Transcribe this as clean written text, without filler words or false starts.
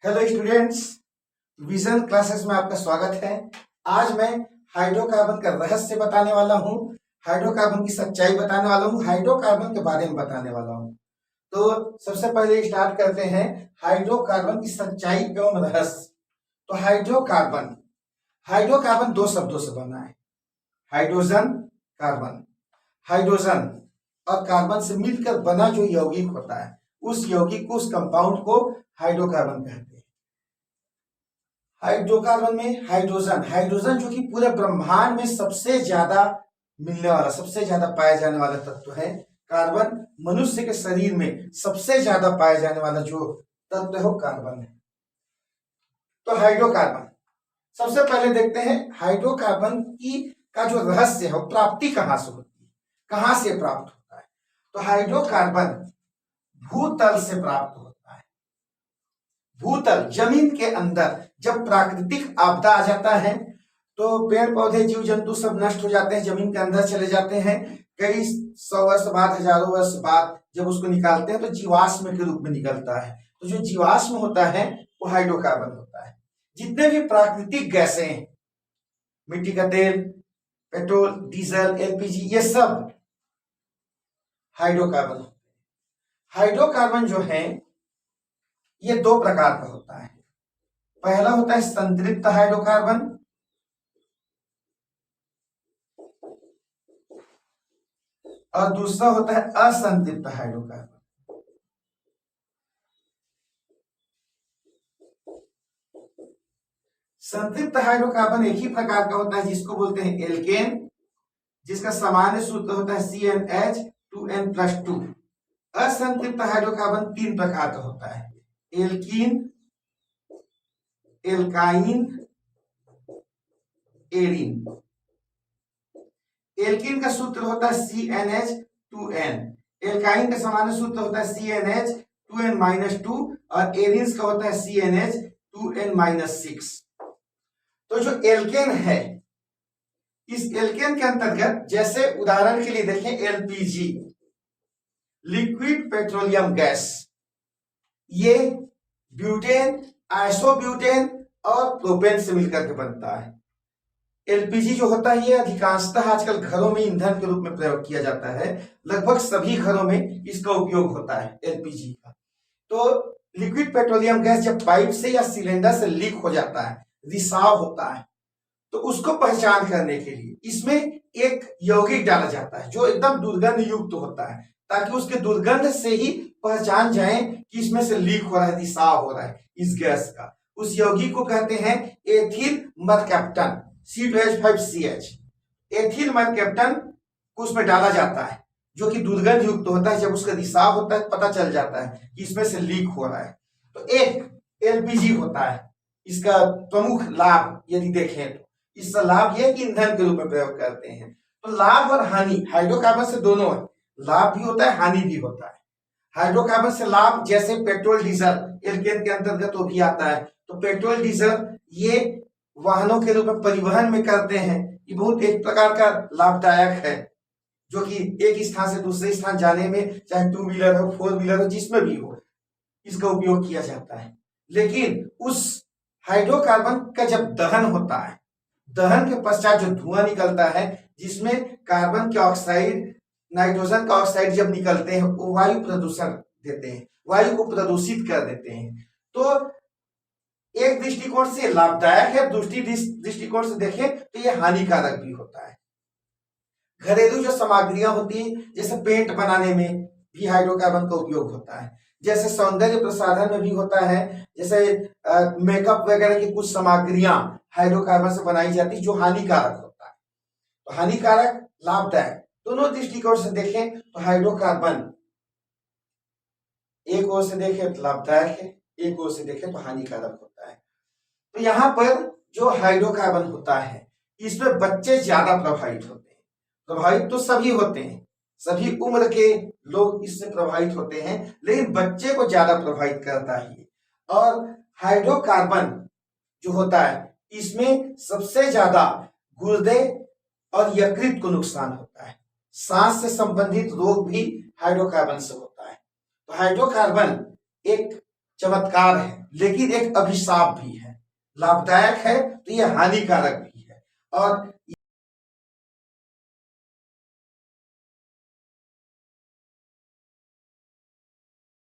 Hello students, vision classes में आपका स्वागत है। आज मैं हाइड्रोकार्बन का रहस्य बताने वाला हूँ, हाइड्रोकार्बन की सच्चाई बताने वाला हूँ, हाइड्रोकार्बन के बारे में बताने वाला हूँ। तो सबसे पहले स्टार्ट करते हैं हाइड्रोकार्बन की सच्चाई एवं रहस्य। तो हाइड्रोकार्बन हाइड्रोकार्बन दो शब्दों से बना है, हाइड्रोजन, कार्बन। हाइड्रोजन और कार्बन से मिलकर बना जो यौगिक होता है, उस यौगिक को, उस कंपाउंड को हाइड्रोकार्बन कहते हैं। हाइड्रोकार्बन में हाइड्रोजन हाइड्रोजन जो कि पूरे ब्रह्मांड में सबसे ज्यादा मिलने वाला, सबसे ज्यादा पाया जाने वाला तत्व है। कार्बन मनुष्य के शरीर में सबसे ज्यादा पाया जाने वाला जो तत्व है वो कार्बन है। तो हाइड्रोकार्बन सबसे पहले देखते हैं हाइड्रोकार्बन की का जो रहस्य है वो प्राप्ति कहां से होती है, कहां से प्राप्त होता है। तो हाइड्रोकार्बन भूतल से प्राप्त होता है। भूतल, जमीन के अंदर जब प्राकृतिक आपदा आ जाता है तो पेड़ पौधे, जीव जंतु सब नष्ट हो जाते हैं, जमीन के अंदर चले जाते हैं। कई सौ वर्ष बाद, हजारों वर्ष बाद जब उसको निकालते हैं तो जीवाश्म के रूप में निकलता है। तो जो जीवाश्म होता है वो हाइड्रोकार्बन होता है। जितने भी प्राकृतिक गैसें, मिट्टी का तेल, पेट्रोल, डीजल, एलपीजी, ये सब हाइड्रोकार्बन होते हैं। हाइड्रोकार्बन जो है ये दो प्रकार का होता है। पहला होता है संतृप्त हाइड्रोकार्बन, और दूसरा होता है असंतृप्त हाइड्रोकार्बन। संतृप्त हाइड्रोकार्बन एक ही प्रकार का होता है जिसको बोलते हैं एल्केन, जिसका सामान्य सूत्र होता है CnH2n+2। असंतृप्त हाइड्रोकार्बन तीन प्रकार का होता है, एल्कीन, एल्काइन, एरीन। एल्कीन का सूत्र होता है CnH2n, एल्काइन का सामान्य सूत्र होता है CnH2n-2 और एरीन का होता है CnH2n-6। तो जो एल्केन है, इस एल्केन के अंतर्गत जैसे उदाहरण के लिए देखें एलपीजी, लिक्विड पेट्रोलियम गैस, ये ब्यूटेन, आइसोब्यूटेन और प्रोपेन से मिलकर के बनता है। एलपीजी जो होता है ये अधिकांशतः आजकल घरों में ईंधन के रूप में प्रयोग किया जाता है। लगभग सभी घरों में इसका उपयोग होता है एलपीजी का। तो लिक्विड पेट्रोलियम गैस जब पाइप से या सिलेंडर से लीक हो जाता है, रिसाव होता है, तो उसको पहचान करने के लिए इसमें एक यौगिक डाला जाता है जो एकदम दुर्गंध युक्त होता है, ताकि उसके दुर्गंध से ही पहचान जाए कि इसमें से लीक हो रहा है, रिसाव हो रहा है इस गैस का। उस यौगिक को कहते हैं ethyl mercaptan, C2H5CH। Ethyl mercaptan को उसमें डाला जाता है जो कि दुर्गंध युक्त होता है। जब उसका रिसाव होता है पता चल जाता है कि इसमें से लीक हो रहा है। तो एक एलपीजी होता है, इसका प्रमुख लाभ यदि देखें तो इसका लाभ यह कि ईंधन के रूप में प्रयोग करते हैं। तो लाभ और हानि हाइड्रोकार्बन से दोनों है, लाभ भी होता है, हानि भी होता है। हाइड्रोकार्बन से लाभ जैसे पेट्रोल, डीजल एल्केन के अंतर्गत वो भी आता है। तो पेट्रोल, डीजल ये वाहनों के रूप में परिवहन में करते हैं, ये बहुत एक प्रकार का लाभदायक है, जो कि एक स्थान से दूसरे स्थान जाने में, चाहे टू व्हीलर हो, फोर व्हीलर हो, जिसमें भी हो, इसका उपयोग किया जाता है। लेकिन उस हाइड्रोकार्बन का जब दहन होता है, दहन के पश्चात जो धुआं निकलता है, जिसमें कार्बन के ऑक्साइड, नाइट्रोजन का ऑक्साइड जब निकलते हैं, वो वायु प्रदूषण देते हैं, वायु को प्रदूषित कर देते हैं। तो एक दृष्टिकोण से लाभदायक है, दूसरी दृष्टिकोण से देखें तो ये हानिकारक भी होता है। घरेलू जो सामग्रियां होती हैं, जैसे पेंट बनाने में भी हाइड्रोकार्बन का उपयोग होता है, जैसे सौंदर्य प्रसाधन में भी होता है, जैसे मेकअप वगैरह की कुछ सामग्रियां हाइड्रोकार्बन से बनाई जाती जो हानिकारक होता है। तो हानिकारक, लाभदायक, दोनों दृष्टिकोण से देखें तो हाइड्रोकार्बन एक ओर से देखें तो लाभदायक है, एक ओर से देखें तो हानिकारक होता है। तो यहाँ पर जो हाइड्रोकार्बन होता है, इसमें बच्चे ज्यादा प्रभावित होते हैं। प्रभावित तो सभी होते हैं, सभी उम्र के लोग इससे प्रभावित होते हैं, लेकिन बच्चे को ज्यादा प्रभावित करता है। और हाइड्रोकार्बन जो होता है इसमें सबसे ज्यादा गुर्दे और यकृत को नुकसान होता है। सांस से संबंधित रोग भी हाइड्रोकार्बन से होता है। तो हाइड्रोकार्बन एक चमत्कार है, लेकिन एक अभिशाप भी है। लाभदायक है तो ये हानिकारक भी है। और